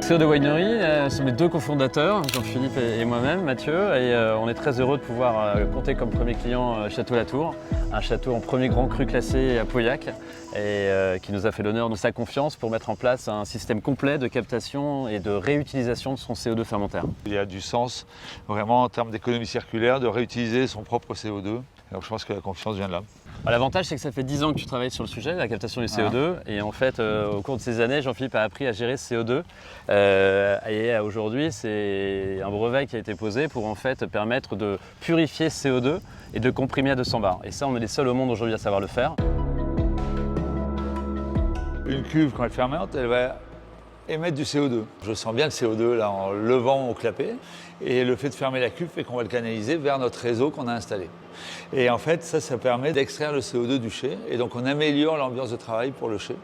CO2 Winery, nous sommes les deux cofondateurs, Jean-Philippe et moi-même, Mathieu, et on est très heureux de pouvoir compter comme premier client Château-Latour, un château en premier grand cru classé à Pauillac, et qui nous a fait l'honneur de sa confiance pour mettre en place un système complet de captation et de réutilisation de son CO2 fermentaire. Il y a du sens vraiment en termes d'économie circulaire de réutiliser son propre CO2. Donc je pense que la confiance vient de là. L'avantage, c'est que ça fait 10 ans que tu travailles sur le sujet, la captation du CO2. Et en fait, au cours de ces années, Jean-Philippe a appris à gérer ce CO2. Et aujourd'hui, c'est un brevet qui a été posé pour en fait permettre de purifier ce CO2 et de comprimer à 200 bars. Et ça, on est les seuls au monde aujourd'hui à savoir le faire. Une cuve, quand elle fermente, elle va émettre du CO2. Je sens bien le CO2 là en levant au clapet. Et le fait de fermer la cuve fait qu'on va le canaliser vers notre réseau qu'on a installé. Et en fait, ça permet d'extraire le CO2 du chai. Et donc, on améliore l'ambiance de travail pour le chai.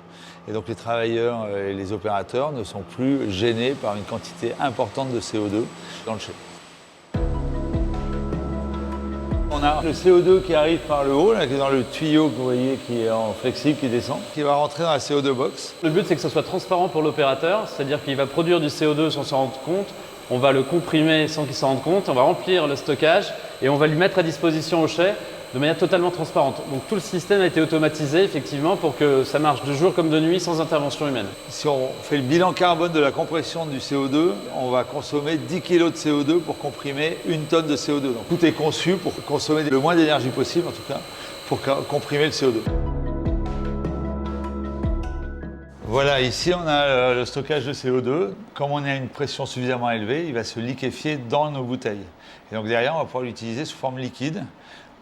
Et donc, les travailleurs et les opérateurs ne sont plus gênés par une quantité importante de CO2 dans le chai. On a le CO2 qui arrive par le haut, là, qui est dans le tuyau que vous voyez qui est en flexible, qui descend, qui va rentrer dans la CO2 box. Le but, c'est que ce soit transparent pour l'opérateur, c'est-à-dire qu'il va produire du CO2 sans s'en rendre compte. On va le comprimer sans qu'il s'en rende compte, on va remplir le stockage et on va lui mettre à disposition au chai de manière totalement transparente. Donc tout le système a été automatisé effectivement pour que ça marche de jour comme de nuit sans intervention humaine. Si on fait le bilan carbone de la compression du CO2, on va consommer 10 kg de CO2 pour comprimer 1 tonne de CO2. Donc tout est conçu pour consommer le moins d'énergie possible en tout cas, pour comprimer le CO2. Voilà, ici on a le stockage de CO2. Comme on a une pression suffisamment élevée, il va se liquéfier dans nos bouteilles. Et donc derrière, on va pouvoir l'utiliser sous forme liquide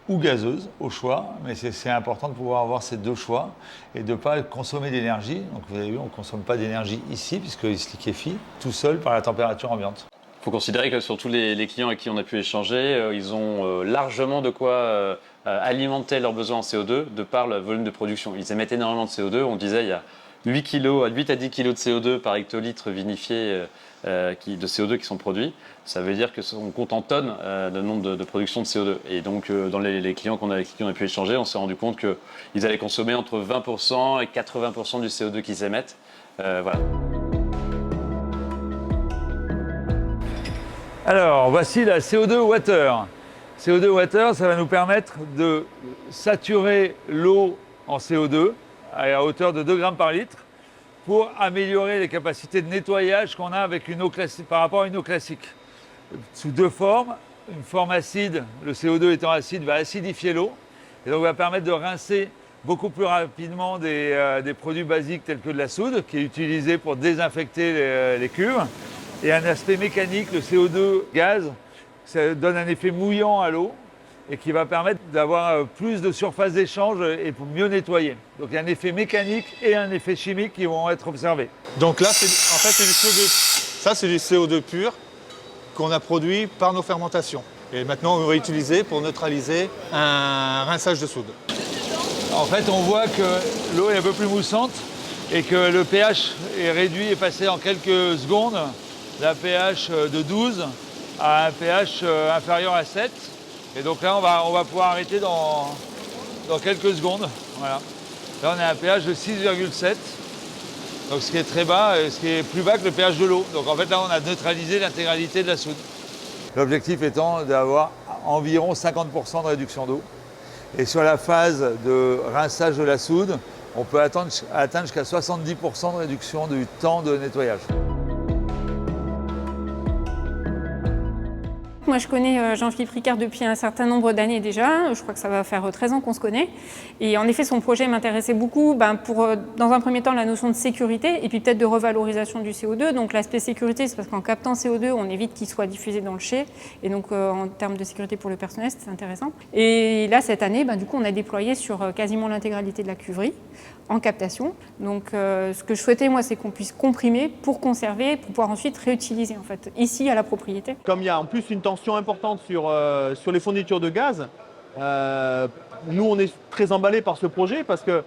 ou gazeuse, au choix. Mais c'est important de pouvoir avoir ces deux choix et de ne pas consommer d'énergie. Donc vous avez vu, on ne consomme pas d'énergie ici puisqu'il se liquéfie tout seul par la température ambiante. Il faut considérer que sur tous les clients avec qui on a pu échanger, ils ont largement de quoi alimenter leurs besoins en CO2 de par le volume de production. Ils émettent énormément de CO2. On disait il y a 8 à 10 kg de CO2 par hectolitre vinifié de CO2 qui sont produits. Ça veut dire qu'on compte en tonnes le nombre de production de CO2. Et donc, dans les clients avec qui on a pu échanger, on s'est rendu compte qu'ils allaient consommer entre 20% et 80% du CO2 qu'ils émettent. Voilà. Alors, voici la CO2 Water. CO2 Water, ça va nous permettre de saturer l'eau en CO2 à hauteur de 2 grammes par litre pour améliorer les capacités de nettoyage qu'on a avec une eau classique, par rapport à une eau classique. Sous deux formes, une forme acide, le CO2 étant acide, va acidifier l'eau et donc va permettre de rincer beaucoup plus rapidement des produits basiques tels que de la soude qui est utilisée pour désinfecter les cuves. Et un aspect mécanique, le CO2 gaz, ça donne un effet mouillant à l'eau et qui va permettre d'avoir plus de surface d'échange et pour mieux nettoyer. Donc il y a un effet mécanique et un effet chimique qui vont être observés. Donc là, en fait, c'est du CO2. Ça, c'est du CO2 pur qu'on a produit par nos fermentations. Et maintenant, on va utiliser pour neutraliser un rinçage de soude. En fait, on voit que l'eau est un peu plus moussante et que le pH est réduit et passé en quelques secondes d'un pH de 12 à un pH inférieur à 7. Et donc là, on va pouvoir arrêter dans quelques secondes. Voilà. Là, on est à un pH de 6,7, donc ce qui est très bas, et ce qui est plus bas que le pH de l'eau. Donc en fait, là, on a neutralisé l'intégralité de la soude. L'objectif étant d'avoir environ 50% de réduction d'eau. Et sur la phase de rinçage de la soude, on peut atteindre jusqu'à 70% de réduction du temps de nettoyage. Moi, je connais Jean-Philippe Ricard depuis un certain nombre d'années déjà. Je crois que ça va faire 13 ans qu'on se connaît. Et en effet, son projet m'intéressait beaucoup pour, dans un premier temps, la notion de sécurité et puis peut-être de revalorisation du CO2. Donc l'aspect sécurité, c'est parce qu'en captant CO2, on évite qu'il soit diffusé dans le chai. Et donc, en termes de sécurité pour le personnel, c'est intéressant. Et là, cette année, du coup, on a déployé sur quasiment l'intégralité de la cuverie en captation. Donc, ce que je souhaitais, moi, c'est qu'on puisse comprimer pour conserver, pour pouvoir ensuite réutiliser, en fait, ici, à la propriété. Comme il y a en plus une tension importante sur les fournitures de gaz, nous, on est très emballés par ce projet parce que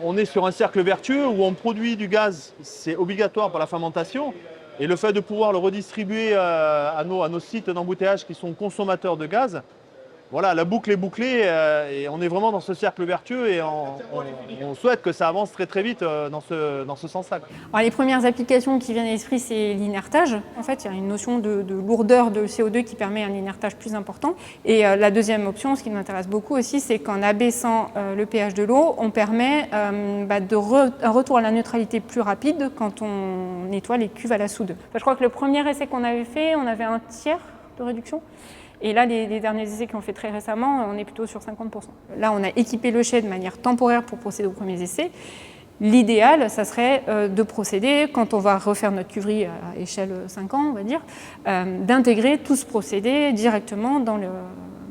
on est sur un cercle vertueux où on produit du gaz, c'est obligatoire pour la fermentation. Et le fait de pouvoir le redistribuer à nos sites d'embouteillage qui sont consommateurs de gaz, voilà, la boucle est bouclée et on est vraiment dans ce cercle vertueux et on souhaite que ça avance très très vite dans ce sens-là. Alors, les premières applications qui viennent à l'esprit, c'est l'inertage. En fait, il y a une notion de lourdeur de CO2 qui permet un inertage plus important. Et la deuxième option, ce qui nous intéresse beaucoup aussi, c'est qu'en abaissant le pH de l'eau, on permet un retour à la neutralité plus rapide quand on nettoie les cuves à la soude. Enfin, je crois que le premier essai qu'on avait fait, on avait un tiers de réduction. Et là, les derniers essais qui ont fait très récemment, on est plutôt sur 50%. Là, on a équipé le chai de manière temporaire pour procéder aux premiers essais. L'idéal, ça serait de procéder, quand on va refaire notre cuverie à échelle 5 ans, on va dire, d'intégrer tout ce procédé directement dans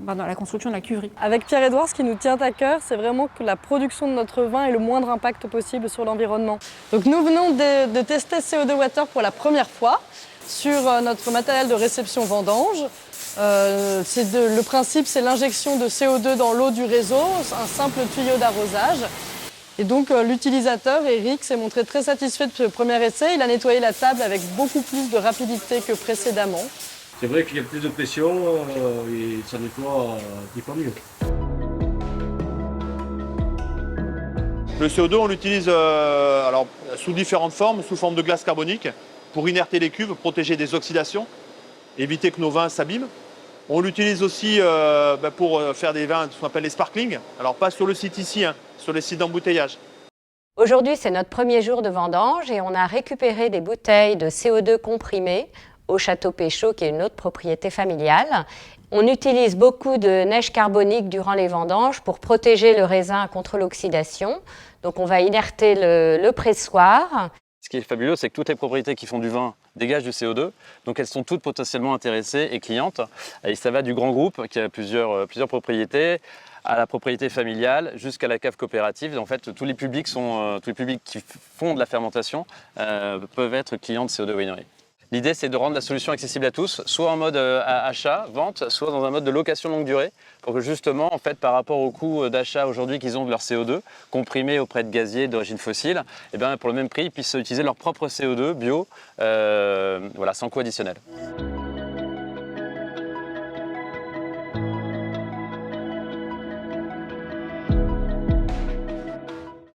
la construction de la cuverie. Avec Pierre-Édouard, ce qui nous tient à cœur, c'est vraiment que la production de notre vin ait le moindre impact possible sur l'environnement. Donc nous venons de tester CO2 Water pour la première fois sur notre matériel de réception vendange. Le principe, c'est l'injection de CO2 dans l'eau du réseau, un simple tuyau d'arrosage. Et donc l'utilisateur, Eric, s'est montré très satisfait de ce premier essai. Il a nettoyé la table avec beaucoup plus de rapidité que précédemment. C'est vrai qu'il y a plus de pression et ça nettoie mieux. Le CO2, on l'utilise sous différentes formes, sous forme de glace carbonique, pour inerter les cuves, protéger des oxydations, éviter que nos vins s'abîment. On l'utilise aussi pour faire des vins, ce qu'on appelle les sparkling. Alors pas sur le site ici, sur les sites d'embouteillage. Aujourd'hui, c'est notre premier jour de vendange et on a récupéré des bouteilles de CO2 comprimé au Château Péchaud, qui est une autre propriété familiale. On utilise beaucoup de neige carbonique durant les vendanges pour protéger le raisin contre l'oxydation. Donc on va inerter le pressoir. Ce qui est fabuleux, c'est que toutes les propriétés qui font du vin dégagent du CO2, donc elles sont toutes potentiellement intéressées et clientes. Et ça va du grand groupe qui a plusieurs propriétés, à la propriété familiale, jusqu'à la cave coopérative. En fait, tous les publics qui font de la fermentation peuvent être clients de CO2 Winery. L'idée, c'est de rendre la solution accessible à tous, soit en mode achat, vente, soit dans un mode de location longue durée, pour que justement, en fait, par rapport au coût d'achat aujourd'hui qu'ils ont de leur CO2, comprimé auprès de gaziers d'origine fossile, et bien, pour le même prix, ils puissent utiliser leur propre CO2 bio, sans coût additionnel.